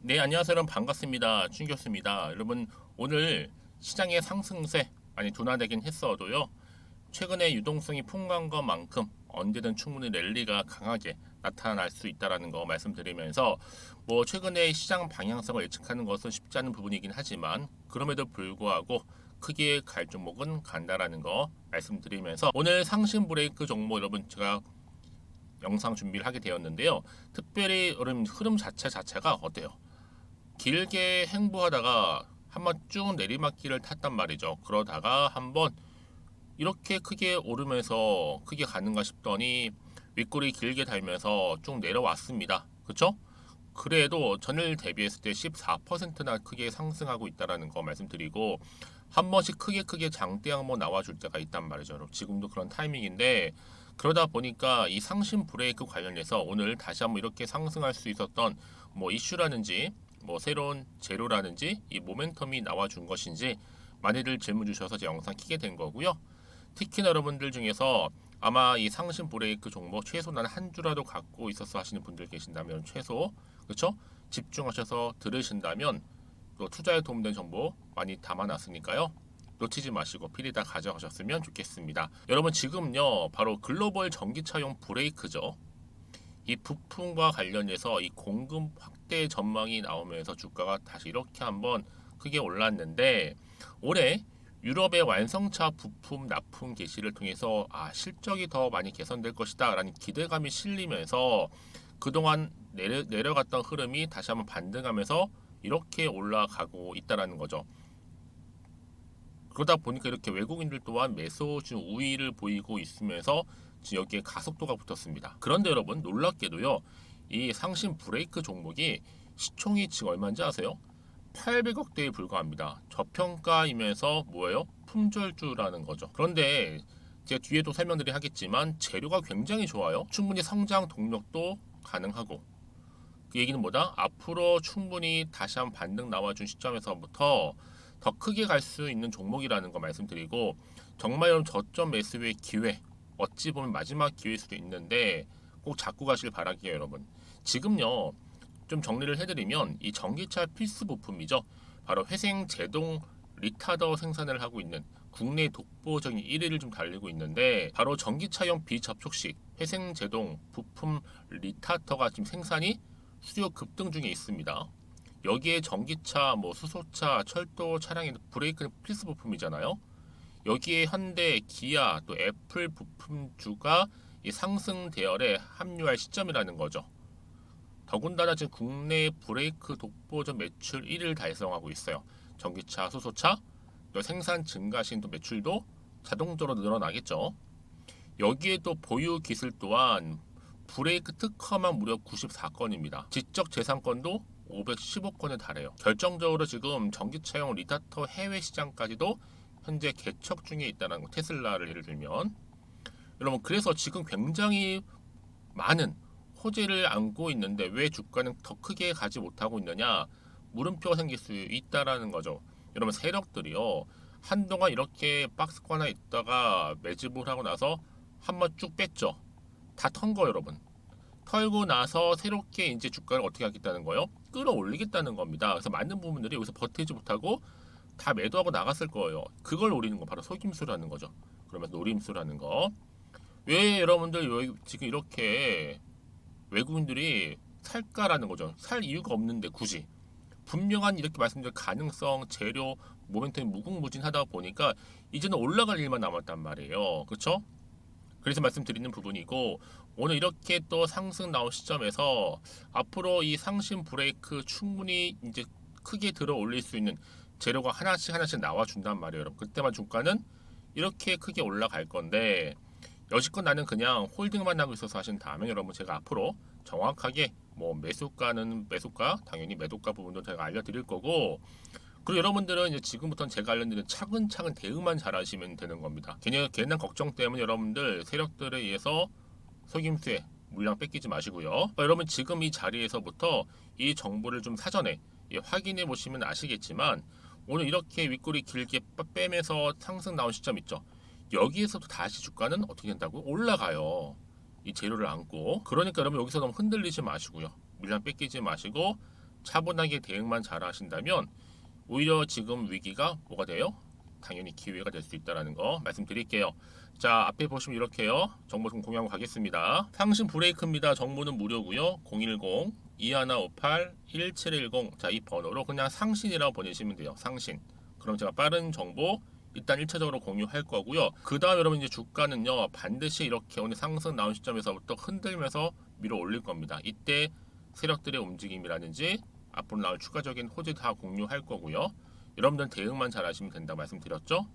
네, 안녕하세요. 여러분 반갑습니다. 준교수입니다. 여러분 오늘 시장의 상승세 많이 둔화되긴 했어도요. 최근에 유동성이 풍부한 것만큼 언제든 충분히 랠리가 강하게 나타날 수 있다라는 거 말씀드리면서 최근에 시장 방향성을 예측하는 것은 쉽지 않은 부분이긴 하지만 그럼에도 불구하고 크게 갈 종목은 간다라는 거 말씀드리면서 오늘 상승 브레이크 종목 여러분 제가 영상 준비를 하게 되었는데요. 특별히 여러분 흐름 자체가 어때요? 길게 행보하다가 한번 쭉 내리막길을 탔단 말이죠. 그러다가 한번 이렇게 크게 오르면서 크게 가는가 싶더니 윗골이 길게 달면서 쭉 내려왔습니다. 그쵸? 그래도 전일 대비했을 때 14%나 크게 상승하고 있다는 거 말씀드리고 한 번씩 크게 장대 한번 나와줄 때가 있단 말이죠. 여러분. 지금도 그런 타이밍인데 그러다 보니까 이 상신 브레이크 관련해서 오늘 다시 한번 이렇게 상승할 수 있었던 이슈라든지 새로운 재료라든지 이 모멘텀이 나와준 것인지 많이들 질문 주셔서 제 영상 키게 된 거고요. 특히나 여러분들 중에서 아마 이 상신 브레이크 종목 최소 난 한 주라도 갖고 있어서 하시는 분들 계신다면 최소 그렇죠? 집중하셔서 들으신다면 또 투자에 도움되는 정보 많이 담아놨으니까요. 놓치지 마시고 필히 다 가져가셨으면 좋겠습니다. 여러분 지금요 바로 글로벌 전기차용 브레이크죠. 이 부품과 관련해서 이 공급 확대 전망이 나오면서 주가가 다시 이렇게 한번 크게 올랐는데 올해 유럽의 완성차 부품 납품 개시를 통해서 실적이 더 많이 개선될 것이다 라는 기대감이 실리면서 그동안 내려갔던 흐름이 다시 한번 반등하면서 이렇게 올라가고 있다는 거죠. 그러다 보니까 이렇게 외국인들 또한 매수 중 우위를 보이고 있으면서 지금 여기에 가속도가 붙었습니다. 그런데 여러분 놀랍게도요. 이 상신 브레이크 종목이 시총이 지금 얼마인지 아세요? 800억대에 불과합니다. 저평가이면서 뭐예요? 품절주라는 거죠. 그런데 제가 뒤에도 설명드리 하겠지만 재료가 굉장히 좋아요. 충분히 성장 동력도 가능하고 그 얘기는 뭐다? 앞으로 충분히 다시 한번 반등 나와준 시점에서부터 더 크게 갈 수 있는 종목이라는 거 말씀드리고 정말 여러분 저점 매수의 기회 어찌 보면 마지막 기회일 수도 있는데 꼭 잡고 가실 바라기에요 여러분. 지금요 좀 정리를 해드리면 이 전기차 필수 부품이죠. 바로 회생 제동 리타더 생산을 하고 있는 국내 독보적인 1위를 좀 달리고 있는데 바로 전기차용 비접촉식 회생 제동 부품 리타터가 지금 생산이 수요 급등 중에 있습니다. 여기에 전기차, 수소차, 철도 차량의 브레이크는 필수 부품이잖아요. 여기에 현대, 기아, 또 애플 부품주가 이 상승 대열에 합류할 시점이라는 거죠. 더군다나 지금 국내 브레이크 독보적 매출 1위를 달성하고 있어요. 전기차, 수소차, 또 생산 증가 시 또 매출도 자동적으로 늘어나겠죠. 여기에 또 보유 기술 또한 브레이크 특허만 무려 94건입니다. 지적 재산권도 515건에 달해요. 결정적으로 지금 전기차용 리타터 해외 시장까지도 현재 개척 중에 있다는 거. 테슬라를 예를 들면 여러분 그래서 지금 굉장히 많은 호재를 안고 있는데 왜 주가는 더 크게 가지 못하고 있느냐? 물음표가 생길 수 있다라는 거죠. 여러분 세력들이요 한동안 이렇게 박스권에 있다가 매집을 하고 나서 한번 쭉 뺐죠. 다 턴 거 여러분. 털고 나서 새롭게 이제 주가를 어떻게 하겠다는 거요? 끌어올리겠다는 겁니다. 그래서 많은 부분들이 여기서 버티지 못하고 다 매도하고 나갔을 거예요. 그걸 노리는 거 바로 속임수라는 거죠. 그러면서 노림수라는 거. 왜 여러분들 지금 이렇게 외국인들이 살까라는 거죠. 살 이유가 없는데 굳이. 분명한 이렇게 말씀드린 가능성, 재료, 모멘텀이 무궁무진하다 보니까 이제는 올라갈 일만 남았단 말이에요. 그렇죠? 그래서 말씀드리는 부분이고 오늘 이렇게 또 상승 나온 시점에서 앞으로 이 상신 브레이크 충분히 이제 크게 들어 올릴 수 있는 재료가 하나씩 나와준단 말이에요. 여러분. 그때만 주가는 이렇게 크게 올라갈 건데 여지껏 나는 그냥 홀딩만 하고 있어서 하신 다음에 여러분 제가 앞으로 정확하게 매수가는 매수가 당연히 매도가 부분도 제가 알려드릴 거고 그리고 여러분들은 이제 지금부터는 제가 알려드리는 차근차근 대응만 잘하시면 되는 겁니다. 괜한 걱정 때문에 여러분들 세력들에 의해서 속임수에 물량 뺏기지 마시고요. 여러분 지금 이 자리에서부터 이 정보를 좀 사전에 확인해 보시면 아시겠지만 오늘 이렇게 윗골이 길게 빼면서 상승 나온 시점 있죠. 여기에서도 다시 주가는 어떻게 된다고? 올라가요. 이 재료를 안고. 그러니까 여러분 여기서 너무 흔들리지 마시고요. 물량 뺏기지 마시고 차분하게 대응만 잘 하신다면 오히려 지금 위기가 뭐가 돼요? 당연히 기회가 될 수 있다는 거 말씀드릴게요. 자, 앞에 보시면 이렇게요. 정보 좀 공유하고 가겠습니다. 상신 브레이크입니다. 정보는 무료고요. 010-2158-1710. 자, 이 번호로 그냥 상신이라고 보내시면 돼요. 상신. 그럼 제가 빠른 정보 일단 1차적으로 공유할 거고요. 그 다음 여러분 이제 주가는요. 반드시 이렇게 오늘 상승 나온 시점에서부터 흔들면서 밀어 올릴 겁니다. 이때 세력들의 움직임이라든지 앞으로 나올 추가적인 호재 다 공유할 거고요. 여러분들 대응만 잘 하시면 된다고 말씀드렸죠.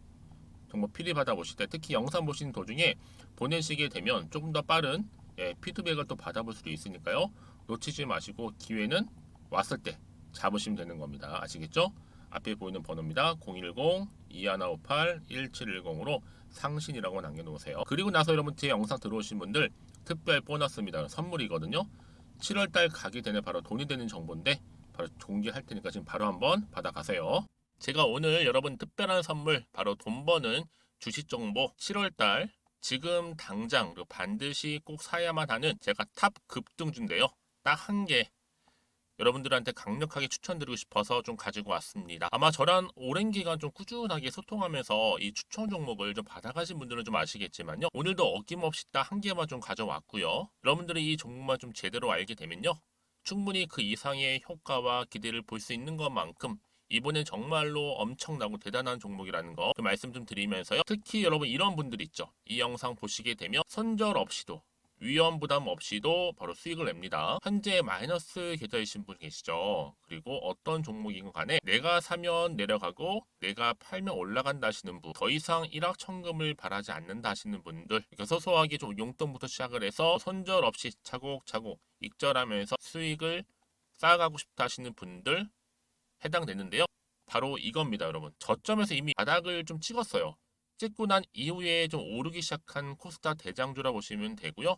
정보 필히 받아보실 때 특히 영상 보시는 도중에 보내시게 되면 조금 더 빠른 피드백을 또 받아볼 수도 있으니까요. 놓치지 마시고 기회는 왔을 때 잡으시면 되는 겁니다. 아시겠죠? 앞에 보이는 번호입니다. 010-2158-1710으로 상신이라고 남겨놓으세요. 그리고 나서 여러분 제 영상 들어오신 분들 특별 보너스입니다. 선물이거든요. 7월달 가게 되네 바로 돈이 되는 정보인데 바로 공개할 테니까 지금 바로 한번 받아가세요. 제가 오늘 여러분 특별한 선물 바로 돈 버는 주식 정보 7월달 지금 당장 그리고 반드시 꼭 사야만 하는 제가 탑 급등주인데요. 딱 한 개 여러분들한테 강력하게 추천드리고 싶어서 좀 가지고 왔습니다. 아마 저랑 오랜 기간 좀 꾸준하게 소통하면서 이 추천 종목을 좀 받아가신 분들은 좀 아시겠지만요. 오늘도 어김없이 딱 한 개만 좀 가져왔고요. 여러분들이 이 종목만 좀 제대로 알게 되면요. 충분히 그 이상의 효과와 기대를 볼 수 있는 것만큼 이번엔 정말로 엄청나고 대단한 종목이라는 거 좀 말씀 좀 드리면서요. 특히 여러분 이런 분들 있죠. 이 영상 보시게 되면 손절 없이도 위험 부담 없이도 바로 수익을 냅니다. 현재 마이너스 계좌이신 분 계시죠? 그리고 어떤 종목이건 간에 내가 사면 내려가고 내가 팔면 올라간다 하시는 분, 더 이상 일확천금을 바라지 않는다 하시는 분들, 이렇게 소소하게 좀 용돈부터 시작을 해서 손절 없이 차곡차곡 익절하면서 수익을 쌓아가고 싶다 하시는 분들 해당되는데요. 바로 이겁니다, 여러분. 저점에서 이미 바닥을 좀 찍었어요. 찍고 난 이후에 좀 오르기 시작한 코스닥 대장주라 보시면 되고요.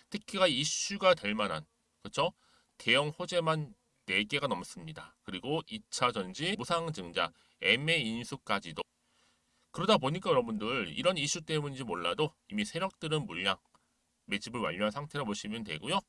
특히가 이슈가 될 만한 그렇죠? 대형 호재만 4개가 넘습니다. 그리고 2차 전지, 무상증자, 애매 인수까지도. 그러다 보니까 여러분들 이런 이슈 때문인지 몰라도 이미 세력들은 물량 매집을 완료한 상태라 보시면 되고요.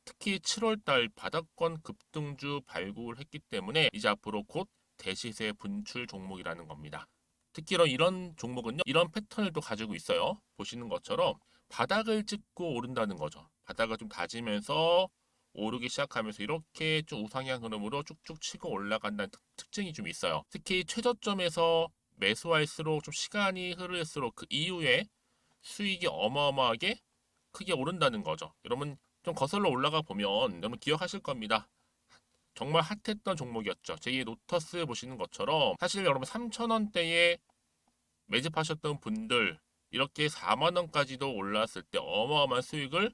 특히 7월달 바닥권 급등주 발굴했기 때문에 이제 앞으로 곧 대시세 분출 종목이라는 겁니다. 특히 이런 종목은요, 이런 패턴을 또 가지고 있어요. 보시는 것처럼 바닥을 찍고 오른다는 거죠. 바닥을 좀 다지면서 오르기 시작하면서 이렇게 좀 우상향 흐름으로 쭉쭉 치고 올라간다는 특징이 좀 있어요. 특히 최저점에서 매수할수록 좀 시간이 흐를수록 그 이후에 수익이 어마어마하게 크게 오른다는 거죠. 여러분 좀 거슬러 올라가 보면 여러분 기억하실 겁니다. 정말 핫했던 종목이었죠. 제2 노터스 보시는 것처럼 사실 여러분 3,000원대에 매집하셨던 분들 이렇게 4만 원까지도 올랐을 때 어마어마한 수익을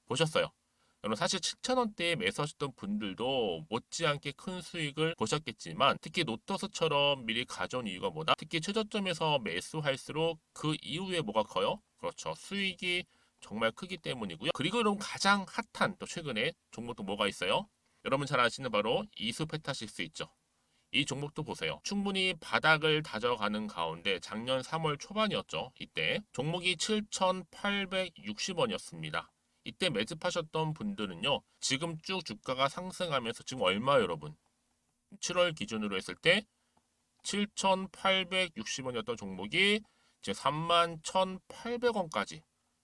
보셨어요. 여러분 사실 7,000원대에 매수하셨던 분들도 못지않게 큰 수익을 보셨겠지만 특히 노터스처럼 미리 가져온 이유가 뭐다? 특히 최저점에서 매수할수록 그 이후에 뭐가 커요? 그렇죠. 수익이 정말 크기 때문이고요. 그리고 여러분 가장 핫한 또 최근에 종목도 뭐가 있어요? 여러분 잘 아시는 바로 이수페타식스 있죠. 이 종목도 보세요. 충분히 바닥을 다져가는 가운데 작년 3월 초반이었죠. 이때 종목이 7,860원이었습니다. 이때 매집하셨던 분들은요. 지금 쭉 주가가 상승하면서 지금 얼마 여러분? 7월 기준으로 했을 때 7,860원이었던 종목이 이제 31,800원까지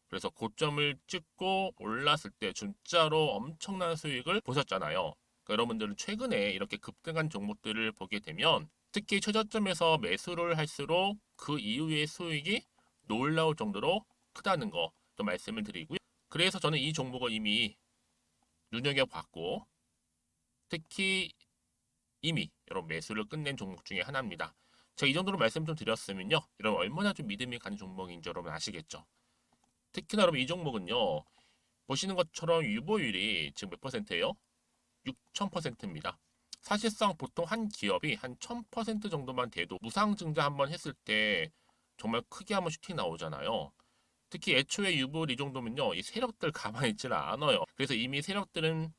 그래서 고점을 찍고 올랐을 때 진짜로 엄청난 수익을 보셨잖아요. 그러니까 여러분들은 최근에 이렇게 급등한 종목들을 보게 되면 특히 최저점에서 매수를 할수록 그 이후의 수익이 놀라울 정도로 크다는 거 또 말씀을 드리고요. 그래서 저는 이 종목을 이미 눈여겨봤고 특히 이미 여러분 매수를 끝낸 종목 중에 하나입니다. 제가 이 정도로 말씀 좀 드렸으면요. 여러분 얼마나 좀 믿음이 가는 종목인지 여러분 아시겠죠? 특히나 여러분 이 종목은요. 보시는 것처럼 유보율이 지금 몇 퍼센트예요? 6,000%입니다. 사실상 보통 한 기업이 한 1,000% 정도만 돼도 무상증자 한번 했을 때 정말 크게 한번 슈팅 나오잖아요. 특히 애초에 유보율 이 정도면요. 이 세력들 가만히 있지는 않아요. 그래서 이미 세력들은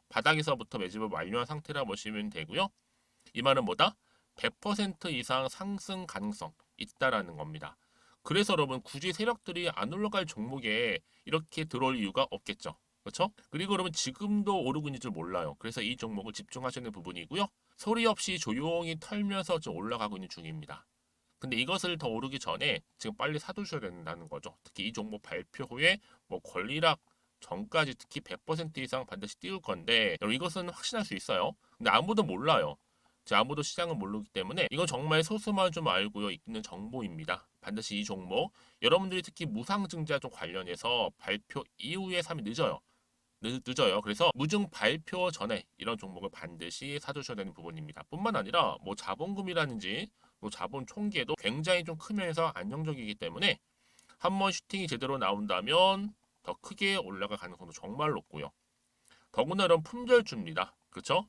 바닥에서부터 매집을 완료한 상태라 보시면 되고요. 이 말은 뭐다? 100% 이상 상승 가능성 있다라는 겁니다. 그래서 여러분 굳이 세력들이 안 올라갈 종목에 이렇게 들어올 이유가 없겠죠. 그렇죠? 그리고 그러면 지금도 오르고 있는 줄 몰라요. 그래서 이 종목을 집중하셔야 되는 부분이고요. 소리 없이 조용히 털면서 좀 올라가고 있는 중입니다. 근데 이것을 더 오르기 전에 지금 빨리 사두셔야 된다는 거죠. 특히 이 종목 발표 후에 뭐 권리락 전까지 특히 100% 이상 반드시 띄울 건데 여러분 이것은 확신할 수 있어요. 근데 아무도 몰라요. 아무도 시장을 모르기 때문에 이건 정말 소수만 좀 알고 있는 정보입니다. 반드시 이 종목 여러분들이 특히 무상증자 좀 관련해서 발표 이후에 사면 늦어요. 늦어요. 그래서 무증 발표 전에 이런 종목을 반드시 사두셔야 되는 부분입니다. 뿐만 아니라 뭐 자본금이라든지 뭐 자본 총계도 굉장히 좀 크면서 안정적이기 때문에 한번 슈팅이 제대로 나온다면 더 크게 올라갈 가능성도 정말 높고요. 더구나 이런 품절주입니다. 그렇죠?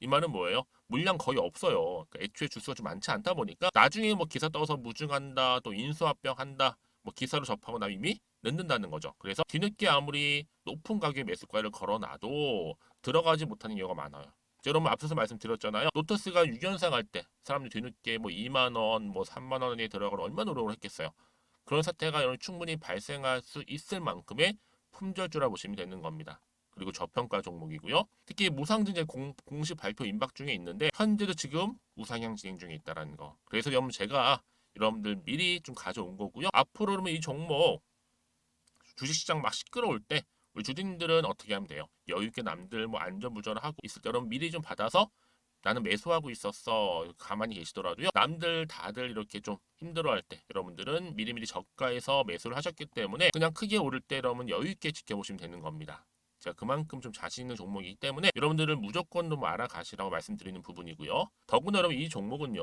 이 말은 뭐예요? 물량 거의 없어요. 그러니까 애초에 주수가 좀 많지 않다 보니까 나중에 뭐 기사 떠서 무증한다, 또 인수합병한다, 뭐 기사로 접하고 나면 이미 늦는다는 거죠. 그래서 뒤늦게 아무리 높은 가격의 매수가를 걸어놔도 들어가지 못하는 경우가 많아요. 여러분 앞서서 말씀드렸잖아요. 로터스가 6연상 할 때 사람들이 뒤늦게 뭐 2만 원, 뭐 3만 원에 들어가면 얼마나 노력을 했겠어요. 그런 사태가 충분히 발생할 수 있을 만큼의 품절주라 보시면 되는 겁니다. 그리고 저평가 종목이고요. 특히 무상증자 공식 발표 임박 중에 있는데 현재도 지금 우상향 진행 중에 있다는 거. 그래서 여러분 제가 여러분들 미리 좀 가져온 거고요. 앞으로 그러면 이 종목 주식시장 막 시끄러울 때 우리 주주님들은 어떻게 하면 돼요? 여유 있게 남들 뭐 안전부전을 하고 있을 때 여러분 미리 좀 받아서 나는 매수하고 있었어. 가만히 계시더라도요. 남들 다들 이렇게 좀 힘들어할 때 여러분들은 미리미리 저가에서 매수를 하셨기 때문에 그냥 크게 오를 때 여러분 여유 있게 지켜보시면 되는 겁니다. 제가 그만큼 좀 자신 있는 종목이기 때문에 여러분들은 무조건 좀 알아가시라고 말씀드리는 부분이고요. 더구나 여러분 이 종목은요.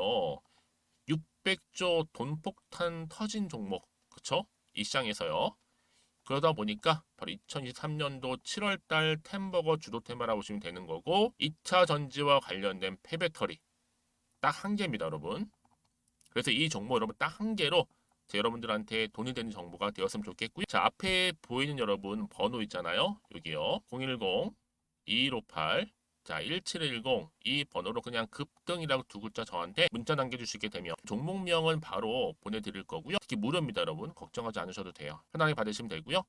600조 돈폭탄 터진 종목. 그쵸? 이 시장에서요. 그러다 보니까 바로 2023년도 7월달 템버거 주도 테마라고 보시면 되는 거고 2차 전지와 관련된 폐배터리 딱 한 개입니다, 여러분. 그래서 이 정보 여러분 딱 한 개로 여러분들한테 돈이 되는 정보가 되었으면 좋겠고요. 자, 앞에 보이는 여러분 번호 있잖아요. 여기요. 010-2158 자, 1710 이 번호로 그냥 급등이라고 두 글자 저한테 문자 남겨주시게 되면 종목명은 바로 보내드릴 거고요. 특히 무료입니다, 여러분. 걱정하지 않으셔도 돼요. 편하게 받으시면 되고요.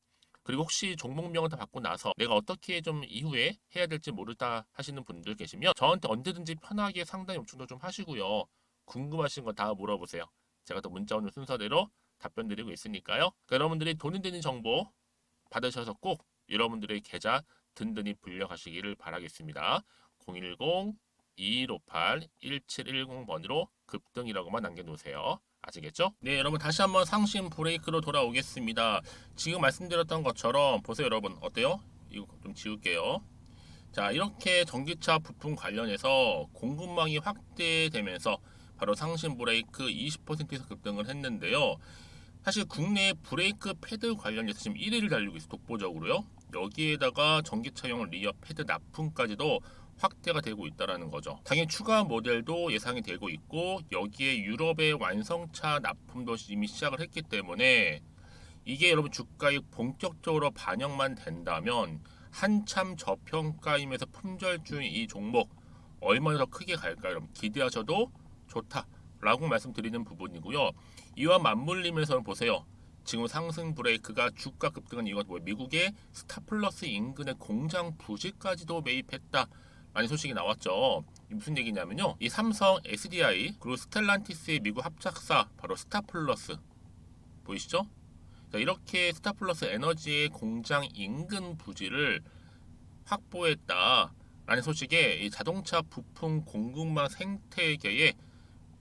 그리고 혹시 종목명을 다 받고 나서 내가 어떻게 좀 이후에 해야 될지 모르다 하시는 분들 계시면 저한테 언제든지 편하게 상담 요청도 좀 하시고요. 궁금하신 거 다 물어보세요. 제가 또 문자 오는 순서대로 답변 드리고 있으니까요. 그러니까 여러분들이 돈이 되는 정보 받으셔서 꼭 여러분들의 계좌 든든히 불려가시기를 바라겠습니다. 010-2158-1710번으로 급등이라고만 남겨놓으세요. 아시겠죠? 네, 여러분 다시 한번 상심 브레이크로 돌아오겠습니다. 지금 말씀드렸던 것처럼 보세요, 여러분. 어때요? 이거 좀 지울게요. 자, 이렇게 전기차 부품 관련해서 공급망이 확대되면서 바로 상심 브레이크 20%에서 급등을 했는데요. 사실 국내 브레이크 패드 관련해서 지금 1위를 달리고 있어요. 독보적으로요. 여기에다가 전기차용 리어 패드 납품까지도 확대가 되고 있다는 거죠. 당연히 추가 모델도 예상이 되고 있고 여기에 유럽의 완성차 납품도 이미 시작을 했기 때문에 이게 여러분 주가에 본격적으로 반영만 된다면 한참 저평가임에서 품절주인 이 종목 얼마나 더 크게 갈까요? 여러분 기대하셔도 좋다라고 말씀드리는 부분이고요. 이와 맞물리면서 보세요. 지금 상승 브레이크가 주가 급등한 이유가 뭐예요? 미국의 스타플러스 인근의 공장 부지까지도 매입했다. 라는 소식이 나왔죠. 무슨 얘기냐면요. 이 삼성, SDI 그리고 스텔란티스의 미국 합작사 바로 스타플러스 보이시죠? 자, 이렇게 스타플러스 에너지의 공장 인근 부지를 확보했다라는 소식에 이 자동차 부품 공급망 생태계에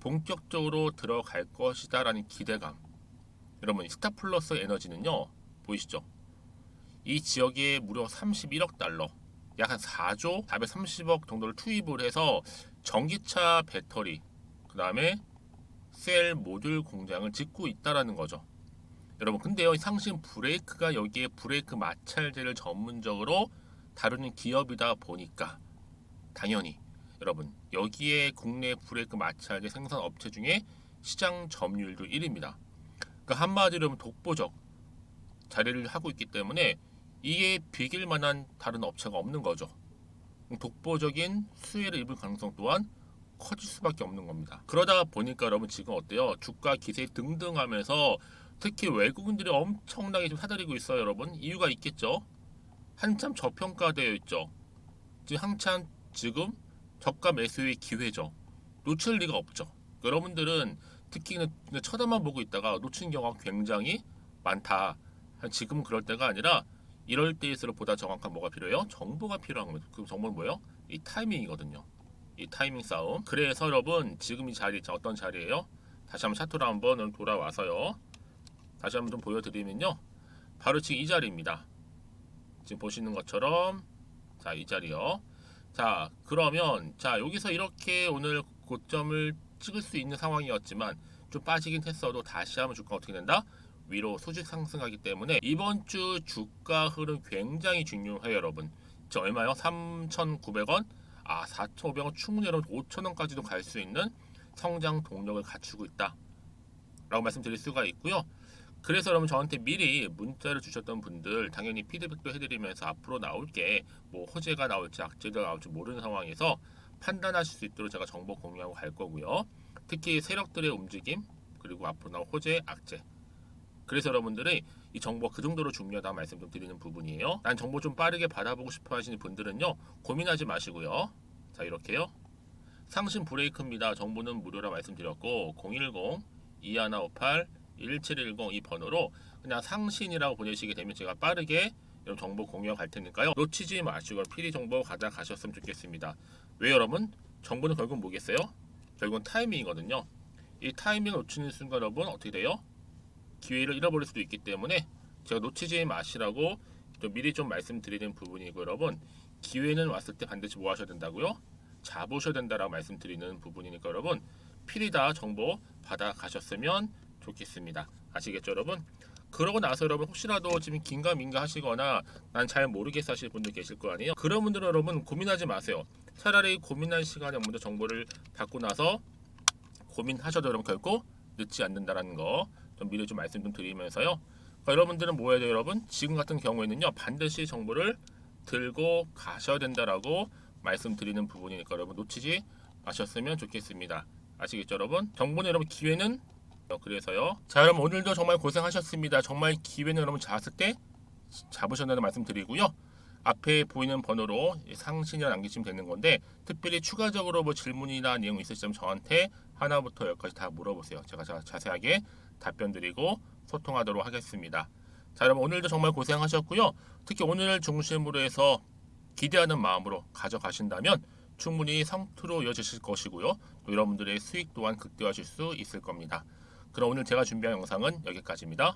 본격적으로 들어갈 것이다라는 기대감. 여러분, 스타플러스 에너지는요, 보이시죠? 이 지역에 무려 31억 달러, 약 한 4조 430억 정도를 투입을 해서 전기차 배터리, 그 다음에 셀 모듈 공장을 짓고 있다라는 거죠. 여러분, 근데요, 상심 브레이크가 여기에 브레이크 마찰제를 전문적으로 다루는 기업이다 보니까 당연히 여러분 여기에 국내 브레이크 마찰제 생산 업체 중에 시장 점유율도 1위입니다. 그러니까 한마디로 독보적 자리를 하고 있기 때문에 이에 비길 만한 다른 업체가 없는 거죠. 독보적인 수혜를 입을 가능성 또한 커질 수밖에 없는 겁니다. 그러다 보니까 여러분 지금 어때요? 주가 기세 등등하면서 특히 외국인들이 엄청나게 좀 사들이고 있어요, 여러분. 이유가 있겠죠. 한참 저평가되어 있죠. 지금 한참 지금 저가 매수의 기회죠. 놓칠 리가 없죠. 여러분들은 특히 그냥 쳐다만 보고 있다가 놓친 경우가 굉장히 많다. 지금 그럴 때가 아니라 이럴 때일수록 보다 정확한 뭐가 필요해요? 정보가 필요한 겁니다. 그 정보는 뭐예요? 이 타이밍이거든요. 이 타이밍 싸움. 그래서 여러분 지금 이 자리 어떤 자리예요? 다시 한번 차트로 한번 돌아와서요. 다시 한번 좀 보여드리면요. 바로 지금 이 자리입니다. 지금 보시는 것처럼 자, 이 자리요. 자, 그러면 자, 여기서 이렇게 오늘 고점을 찍을 수 있는 상황이었지만 좀 빠지긴 했어도 다시 한번 주가 어떻게 된다? 위로 수직 상승하기 때문에 이번 주 주가 흐름 굉장히 중요해요, 여러분. 저 얼마요? 3,900원? 4,500원 충분히 여러분 5,000원까지도 갈 수 있는 성장 동력을 갖추고 있다. 라고 말씀드릴 수가 있고요. 그래서 여러분 저한테 미리 문자를 주셨던 분들 당연히 피드백도 해드리면서 앞으로 나올 게 뭐 호재가 나올지 악재가 나올지 모르는 상황에서 판단하실 수 있도록 제가 정보 공유하고 갈 거고요. 특히 세력들의 움직임 그리고 앞으로 나올 호재, 악재. 그래서 여러분들이 이 정보가 그 정도로 중요하다는 말씀 좀 드리는 부분이에요. 난 정보 좀 빠르게 받아보고 싶어 하시는 분들은요. 고민하지 마시고요. 자, 이렇게요. 상신 브레이크입니다. 정보는 무료라 말씀드렸고 010-2158-1710 이 번호로 그냥 상신이라고 보내시게 되면 제가 빠르게 이런 정보 공유할 테니까요. 놓치지 마시고 필히 정보 가져가셨으면 좋겠습니다. 왜 여러분? 정보는 결국 뭐겠어요? 결국은 타이밍이거든요. 이 타이밍을 놓치는 순간 여러분 어떻게 돼요? 기회를 잃어버릴 수도 있기 때문에 제가 놓치지 마시라고 좀 미리 좀 말씀드리는 부분이고 여러분 기회는 왔을 때 반드시 뭐 하셔야 된다고요? 잡으셔야 된다라고 말씀드리는 부분이니까 여러분 필히 다 정보 받아가셨으면 좋겠습니다. 아시겠죠 여러분? 그러고 나서 여러분 혹시라도 지금 긴가민가 하시거나 난 잘 모르겠어 하실 분들 계실 거 아니에요? 그런 분들은 여러분 고민하지 마세요. 차라리 고민할 시간에 먼저 정보를 받고 나서 고민하셔도 여러분 결코 늦지 않는다라는 거 좀 미리 좀 말씀 좀 드리면서요. 그러니까 여러분들은 뭐 해야 돼요 여러분? 지금 같은 경우에는요 반드시 정보를 들고 가셔야 된다라고 말씀드리는 부분이니까 여러분 놓치지 마셨으면 좋겠습니다. 아시겠죠 여러분? 정보는 여러분 기회는 그래서요. 자 여러분 오늘도 정말 고생하셨습니다. 정말 기회는 여러분 잡았을 때 잡으셨다는 말씀 드리고요. 앞에 보이는 번호로 상신이라 남기시면 되는 건데 특별히 추가적으로 뭐 질문이나 내용 있으시면 저한테 하나부터 열까지 다 물어보세요. 제가 자세하게 답변 드리고 소통하도록 하겠습니다. 자 여러분 오늘도 정말 고생하셨고요. 특히 오늘 중심으로 해서 기대하는 마음으로 가져가신다면 충분히 성투로 이어지실 것이고요. 또 여러분들의 수익 또한 극대화하실 수 있을 겁니다. 그럼 오늘 제가 준비한 영상은 여기까지입니다.